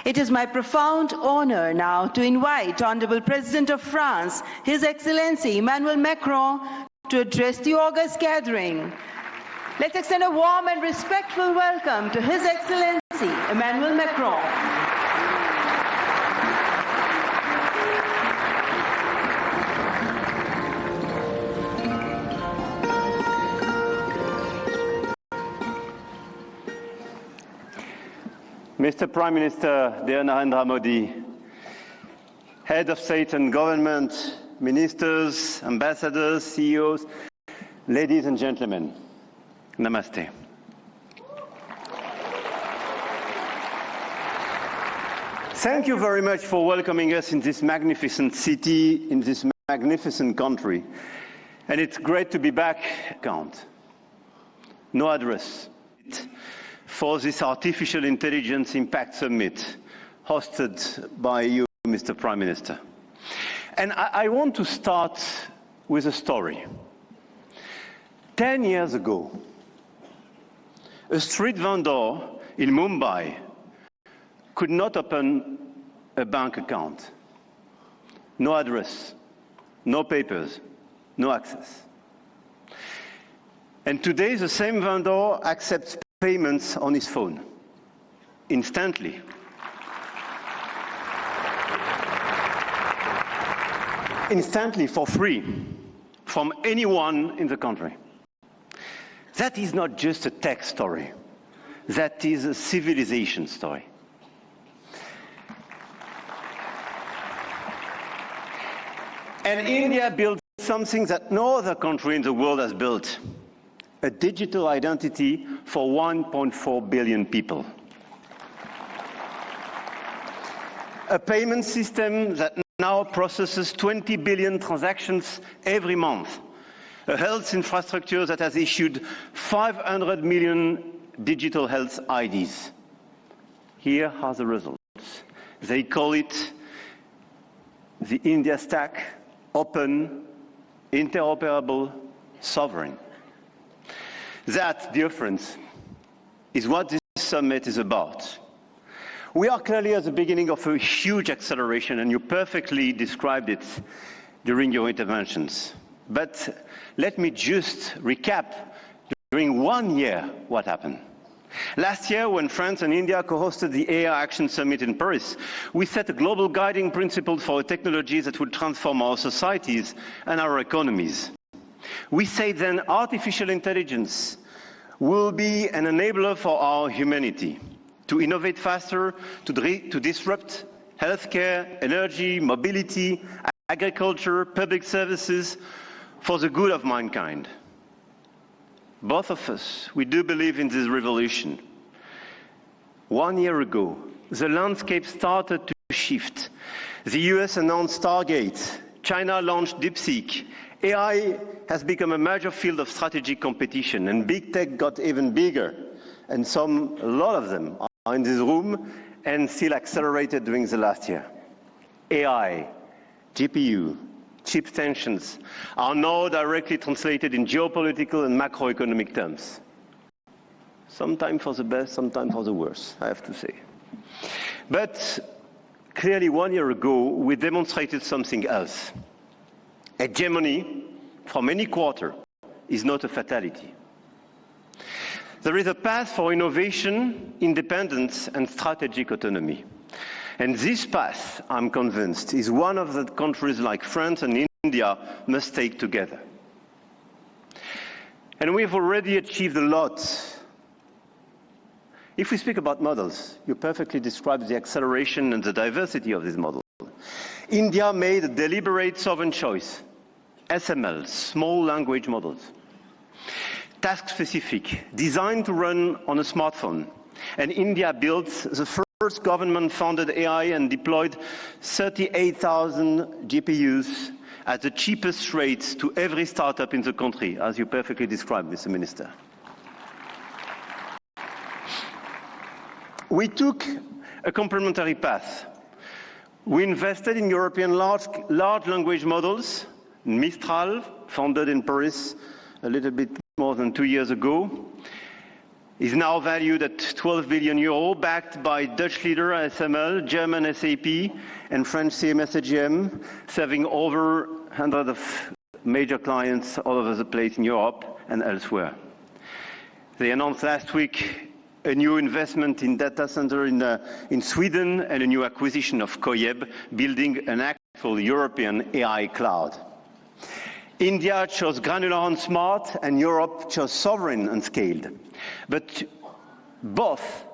It is my profound honor now to invite Honorable President of France, His Excellency Emmanuel Macron, to address the august gathering. Let's extend a warm and respectful welcome to His Excellency Emmanuel Macron. Mr. Prime Minister, dear Narendra Modi, Head of State and Government, Ministers, Ambassadors, CEOs, ladies and gentlemen, Namaste. Thank you very much for welcoming us in this magnificent city, in this magnificent country. And it's great to be back. No address for this Artificial Intelligence Impact Summit hosted by you, Mr. Prime Minister. And I want to start with a story. 10 years ago, a street vendor in Mumbai could not open a bank account. No address, no papers, no access. And today, the same vendor accepts payments on his phone, instantly. Instantly, for free, from anyone in the country. That is not just a tech story. That is a civilization story. And India built something that no other country in the world has built. A digital identity for 1.4 billion people. A payment system that now processes 20 billion transactions every month. A health infrastructure that has issued 500 million digital health IDs. Here are the results. They call it the India Stack, open, interoperable, sovereign. That, dear friends, is what this summit is about. We are clearly at the beginning of a huge acceleration, and you perfectly described it during your interventions. But let me just recap during 1 year what happened. Last year, when France and India co-hosted the AI Action Summit in Paris, we set a global guiding principle for technologies that would transform our societies and our economies. We say then artificial intelligence will be an enabler for our humanity to innovate faster, to disrupt healthcare, energy, mobility, agriculture, public services for the good of mankind. Both of us, we do believe in this revolution. 1 year ago, the landscape started to shift. The US announced Stargate, China launched DeepSeek, AI has become a major field of strategic competition, and big tech got even bigger. And a lot of them are in this room and still accelerated during the last year. AI, GPU, chip tensions are now directly translated in geopolitical and macroeconomic terms. Sometimes for the best, sometimes for the worst, I have to say. But clearly 1 year ago, we demonstrated something else. Hegemony from any quarter is not a fatality. There is a path for innovation, independence, and strategic autonomy. And this path, I'm convinced, is one of the countries like France and India must take together. And we've already achieved a lot. If we speak about models, you perfectly described the acceleration and the diversity of these models. India made a deliberate sovereign choice. SML, small language models. Task-specific, designed to run on a smartphone. And India built the first government-funded AI and deployed 38,000 GPUs at the cheapest rates to every startup in the country, as you perfectly described, Mr. Minister. We took a complementary path. We invested in European large language models, Mistral, founded in Paris a little bit more than 2 years ago. is now valued at 12 billion euro, backed by Dutch leader ASML, German SAP, and French CMS AGM, serving over 100 of major clients all over the place in Europe and elsewhere. They announced last week a new investment in data center in Sweden and a new acquisition of Coyeb, building an actual European AI cloud. India chose granular and smart, and Europe chose sovereign and scaled. But both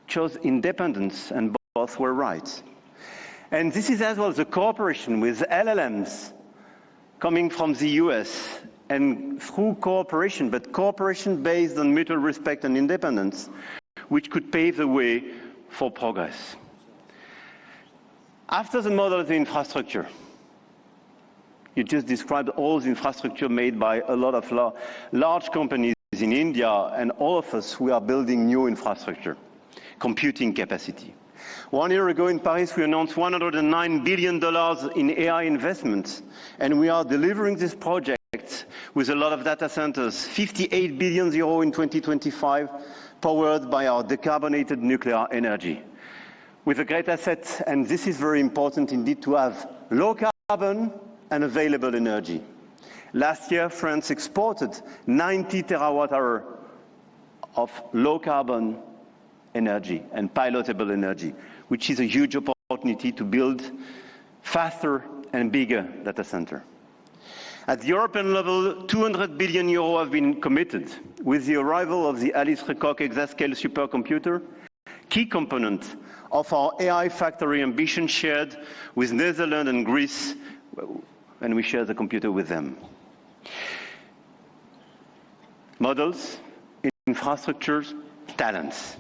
chose independence, and both were right. And this is as well the cooperation with LLMs coming from the US, and through cooperation, but cooperation based on mutual respect and independence, which could pave the way for progress. After the model of the infrastructure, you just described all the infrastructure made by a lot of large companies in India, and all of us, we are building new infrastructure, computing capacity. 1 year ago in Paris, we announced $109 billion in AI investments, and we are delivering this project with a lot of data centers, 58 billion euro in 2025, powered by our decarbonated nuclear energy. With a great asset, and this is very important indeed, to have low carbon and available energy. Last year, France exported 90 terawatt-hours of low-carbon energy and pilotable energy, which is a huge opportunity to build faster and bigger data center. At the European level, 200 billion euro have been committed with the arrival of the Alice Lecoq exascale supercomputer, key component of our AI factory ambition shared with Netherlands and Greece, and we share the computer with them. Models, infrastructures, talents.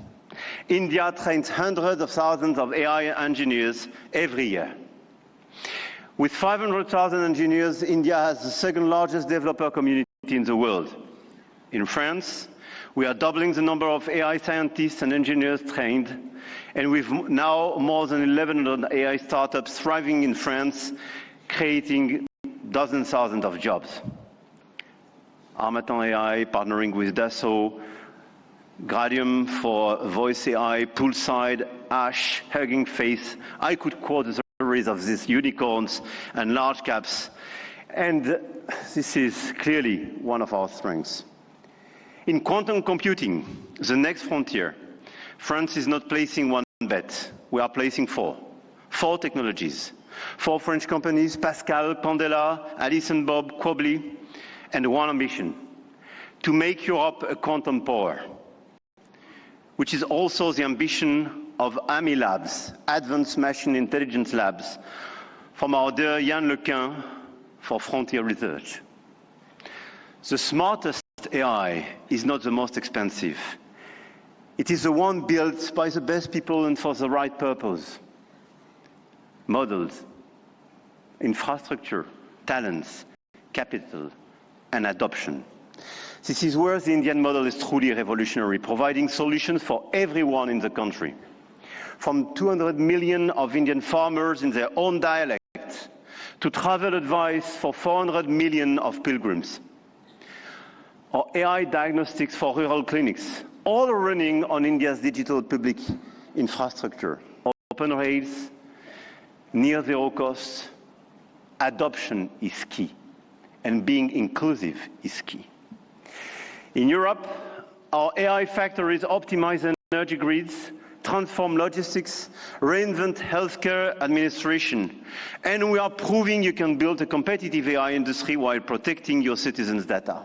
India trains hundreds of thousands of AI engineers every year. With 500,000 engineers, India has the second largest developer community in the world. In France, we are doubling the number of AI scientists and engineers trained, and we've now more than 1,100 AI startups thriving in France, creating dozens of thousands of jobs. Armatan AI partnering with Dassault, Gradium for voice AI, Poolside, Ash, Hugging Face. I could quote the stories of these unicorns and large caps, and this is clearly one of our strengths. In quantum computing, the next frontier, France is not placing one bet. We are placing four technologies. 4 French companies, Pascal, Pandela, Alice and Bob, Quobly, and one ambition, to make Europe a quantum power, which is also the ambition of AMI Labs, Advanced Machine Intelligence Labs, from our dear Yann Lequin for Frontier Research. The smartest AI is not the most expensive. It is the one built by the best people and for the right purpose. Models, infrastructure, talents, capital, and adoption. This is where the Indian model is truly revolutionary, providing solutions for everyone in the country. From 200 million of Indian farmers in their own dialect, to travel advice for 400 million of pilgrims, or AI diagnostics for rural clinics, all running on India's digital public infrastructure. Open rails, near zero costs, adoption is key, and being inclusive is key. In Europe, our AI factories optimize energy grids, transform logistics, reinvent healthcare administration, and we are proving you can build a competitive AI industry while protecting your citizens' data.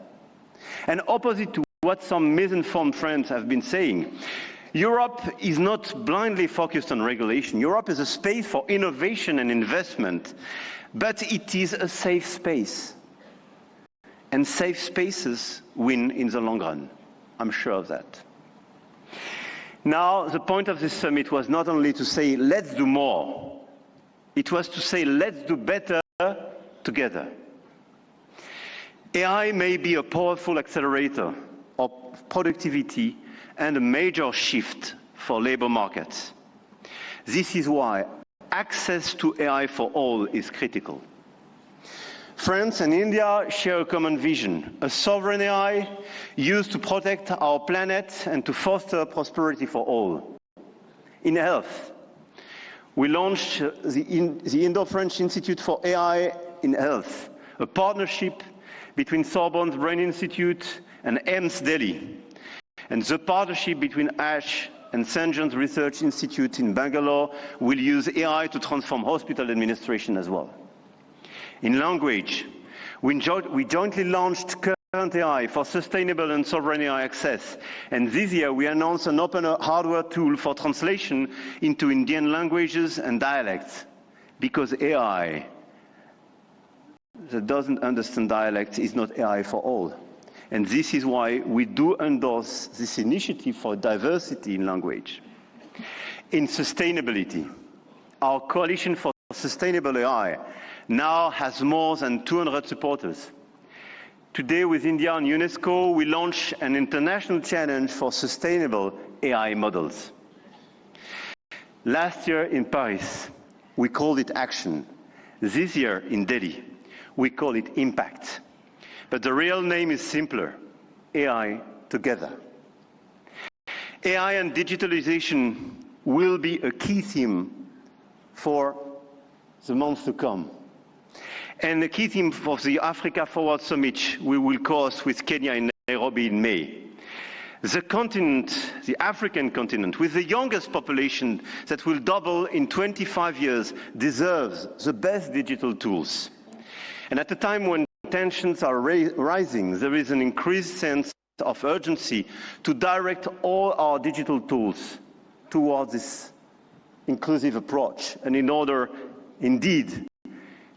And opposite to what some misinformed friends have been saying, Europe is not blindly focused on regulation. Europe is a space for innovation and investment, but it is a safe space. And safe spaces win in the long run. I'm sure of that. Now, the point of this summit was not only to say, let's do more. It was to say, let's do better together. AI may be a powerful accelerator of productivity and a major shift for labor markets. This is why access to AI for all is critical. France and India share a common vision, a sovereign AI used to protect our planet and to foster prosperity for all. In health, we launched the Indo-French Institute for AI in Health, a partnership between Sorbonne's Brain Institute and AIIMS Delhi, and the partnership between ASH and St. John's Research Institute in Bangalore will use AI to transform hospital administration as well. In language, we jointly launched Current AI for sustainable and sovereign AI access. And this year, we announced an open hardware tool for translation into Indian languages and dialects, because AI that doesn't understand dialects is not AI for all. And this is why we do endorse this initiative for diversity in language. In sustainability, our Coalition for Sustainable AI now has more than 200 supporters. Today, with India and UNESCO, we launch an international challenge for sustainable AI models. Last year in Paris, we called it action. This year in Delhi, we call it impact. But the real name is simpler: AI together. AI and digitalization will be a key theme for the months to come. And the key theme for the Africa Forward Summit we will host with Kenya in Nairobi in May. The continent, the African continent, with the youngest population that will double in 25 years, deserves the best digital tools. And at a time when tensions are rising, there is an increased sense of urgency to direct all our digital tools towards this inclusive approach, and in order, indeed,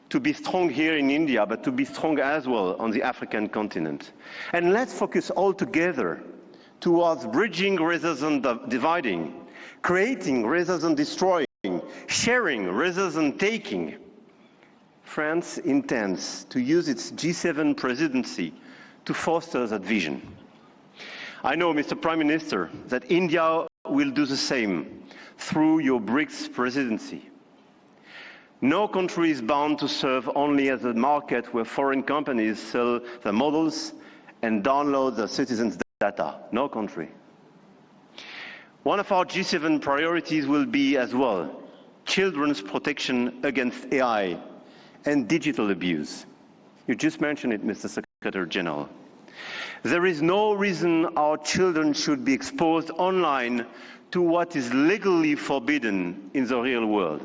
to be strong here in India, but to be strong as well on the African continent. And let's focus all together towards bridging rather than dividing, creating rather than destroying, sharing rather than taking. France intends to use its G7 presidency to foster that vision. I know, Mr. Prime Minister, that India will do the same through your BRICS presidency. No country is bound to serve only as a market where foreign companies sell their models and download their citizens' data. No country. One of our G7 priorities will be as well children's protection against AI and digital abuse. You just mentioned it, Mr. Secretary General. There is no reason our children should be exposed online to what is legally forbidden in the real world.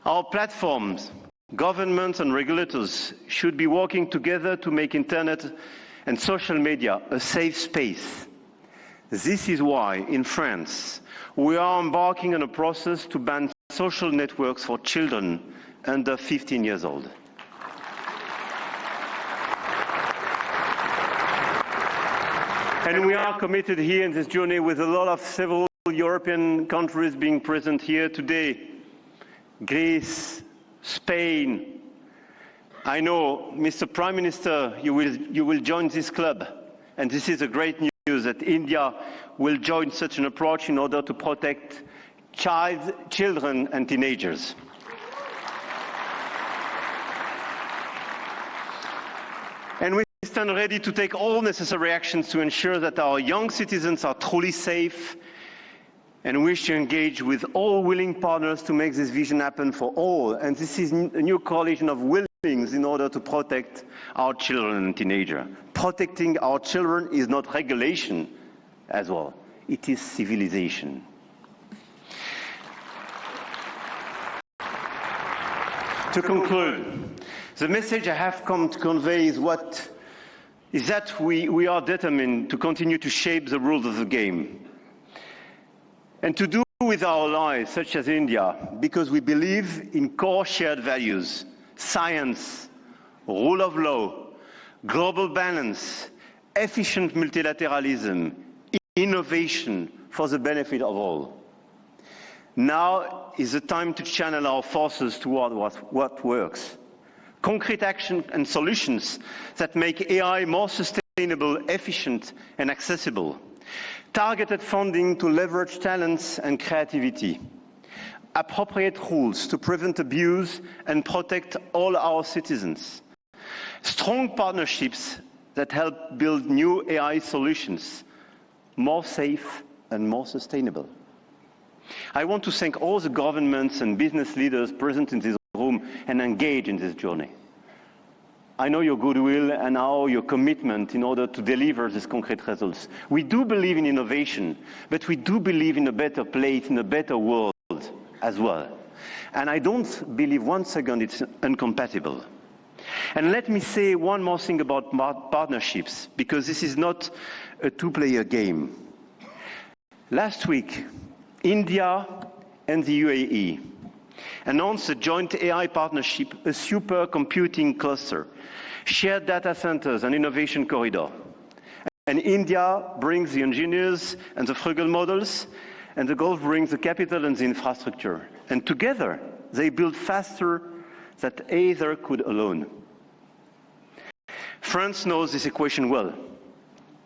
Our platforms, governments and regulators should be working together to make internet and social media a safe space. This is why, in France, we are embarking on a process to ban social networks for children under 15 years old. And we are committed here in this journey with a lot of several European countries being present here today. Greece, Spain. I know, Mr. Prime Minister, you will join this club. And this is a great news that India will join such an approach in order to protect children and teenagers. And we stand ready to take all necessary actions to ensure that our young citizens are truly safe, and wish to engage with all willing partners to make this vision happen for all. And this is a new coalition of willings in order to protect our children and teenagers. Protecting our children is not regulation as well. It is civilization. To conclude, the message I have come to convey is that we are determined to continue to shape the rules of the game. And to do with our allies, such as India, because we believe in core shared values: science, rule of law, global balance, efficient multilateralism, innovation for the benefit of all. Now is the time to channel our forces toward what works. Concrete action and solutions that make AI more sustainable, efficient, and accessible. Targeted funding to leverage talents and creativity. appropriate rules to prevent abuse and protect all our citizens, strong partnerships that help build new AI solutions, more safe and more sustainable. I want to thank all the governments and business leaders present in this room and engaged in this journey. I know your goodwill and now your commitment in order to deliver these concrete results. We do believe in innovation, but we do believe in a better place, in a better world as well. And I don't believe one second it's incompatible. And let me say one more thing about partnerships, because this is not a two-player game. Last week, India and the UAE announced a joint AI partnership, a supercomputing cluster, shared data centers and innovation corridor. And India brings the engineers and the frugal models, and the Gulf brings the capital and the infrastructure. And together, they build faster than either could alone. France knows this equation well.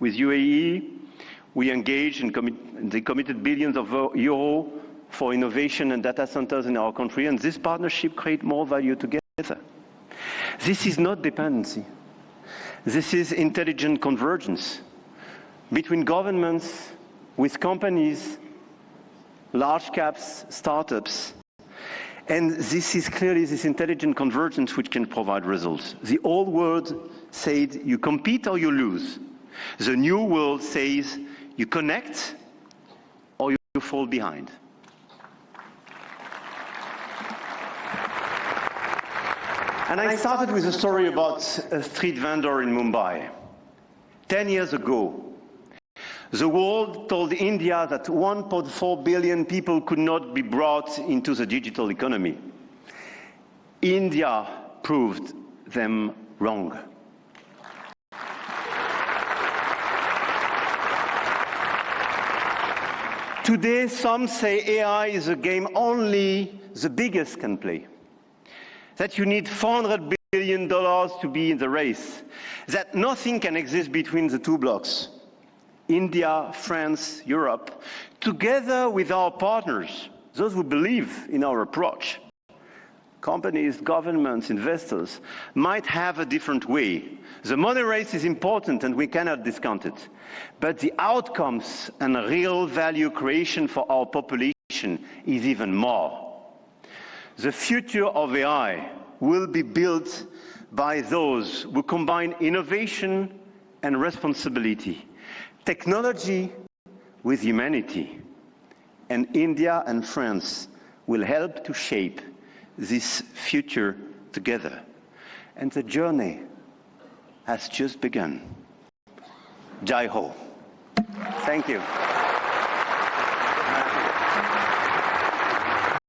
With UAE, we engaged and they committed billions of euros for innovation and data centers in our country, and this partnership creates more value together. This is not dependency. This is intelligent convergence between governments, with companies, large caps, startups. And this is clearly this intelligent convergence which can provide results. The old world said you compete or you lose. The new world says you connect or you fall behind. And I started with a story about a street vendor in Mumbai. 10 years ago, the world told India that 1.4 billion people could not be brought into the digital economy. India proved them wrong. Today, some say AI is a game only the biggest can play. That you need $400 billion to be in the race. That nothing can exist between the two blocks. India, France, Europe, together with our partners, those who believe in our approach. Companies, governments, investors might have a different way. The money race is important and we cannot discount it. But the outcomes and real value creation for our population is even more. The future of AI will be built by those who combine innovation and responsibility, technology with humanity. And India and France will help to shape this future together. And the journey has just begun. Jai Ho. Thank you.